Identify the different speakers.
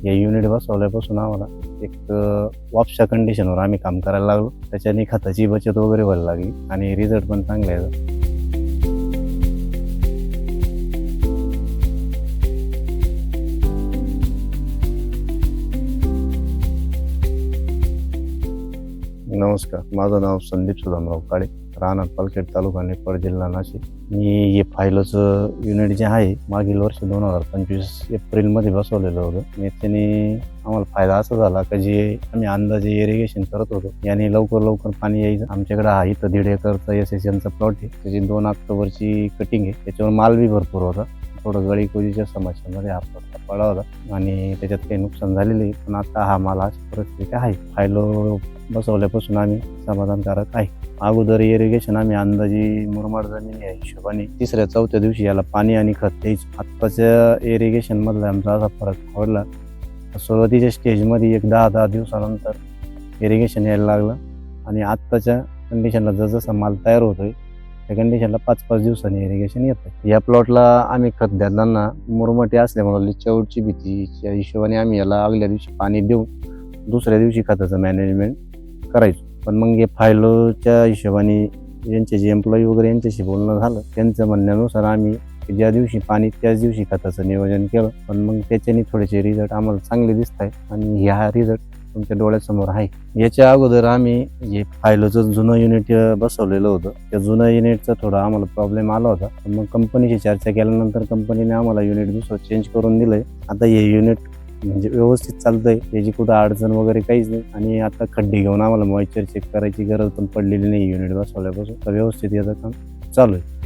Speaker 1: या युनिट बसवल्यापासून आम्हाला एक वापशा कंडिशनवर आम्ही काम करायला लागलो. त्याच्याने खताची बचत वगैरे व्हायला लागली आणि रिझल्ट पण चांगले आहे. नमस्कार, माझं नाव संदीप सुदामराव काळे, राहणार पालखेड, तालुका निफाड, जिल्हा नाशिक. मी हे फायलोचं युनिट जे आहे मागील वर्ष 2025 एप्रिलमध्ये बसवलेलं होतं. त्याने आम्हाला फायदा असा झाला की जे आम्ही अंदाजे इरिगेशन करत होतो याने लवकर पाणी यायचं. आमच्याकडे हा इथं 1.5 एकरचा SSNचा प्लॉट आहे. त्याची 2 ऑक्टोबरची कटिंग आहे. त्याच्यावर माल बी भरपूर होता. थोडं गळीकोजीच्या समस्यामध्ये हा प्लॉट पडला होता आणि त्याच्यात काही नुकसान झालेलं आहे. पण आता हा माल अशी परिस्थिती आहे. फायलो बसवल्यापासून आम्ही समाधानकारक आहे. अगोदर इरिगेशन आम्ही अंदाजी मुरमाड जमीन या हिशोबाने 3-4 दिवशी याला पाणी आणि खत द्यायचं. आत्ताच्या इरिगेशन मधला आमचा असा फरक आवडला. सुरुवातीच्या स्टेजमध्ये एक 10 दिवसानंतर इरिगेशन यायला लागलं आणि आत्ताच्या कंडिशनला जसं माल तयार होतोय त्या कंडिशनला 5-5 दिवसांनी इरिगेशन येतं. या प्लॉटला आम्ही खत देताना मुरमाटी असल्यामुळे लिचवडची भीतीच्या हिशोबाने आम्ही याला अगल्या दिवशी पाणी देऊन दुसऱ्या दिवशी खताचं मॅनेजमेंट करायचो. पण मग हे फायलोच्या हिशोबाने यांचे जे एम्प्लॉई वगैरे यांच्याशी बोलणं झालं. त्यांचं म्हणण्यानुसार आम्ही ज्या दिवशी पाणी त्याच दिवशी खताचं नियोजन केलं. पण मग त्याच्याने थोडेसे रिझल्ट आम्हाला चांगले दिसत आहेत आणि ह्या रिझल्ट तुमच्या डोळ्यासमोर आहे. याच्या अगोदर आम्ही जे फायलोचं जुनं युनिट बसवलेलं होतं त्या जुनं युनिटचा थोडा आम्हाला प्रॉब्लेम आला होता. मग कंपनीशी चर्चा केल्यानंतर कंपनीने आम्हाला युनिट दुसरं चेंज करून दिलंय. आता हे युनिट म्हणजे व्यवस्थित चालतंय. त्याची कुठं अडचण वगैरे काहीच नाही आणि आता खड्डे घेऊन आम्हाला मॉइश्चर चेक करायची गरज पण पडलेली नाही. युनिट बसवल्यापासून तर व्यवस्थित याचं काम चालू आहे.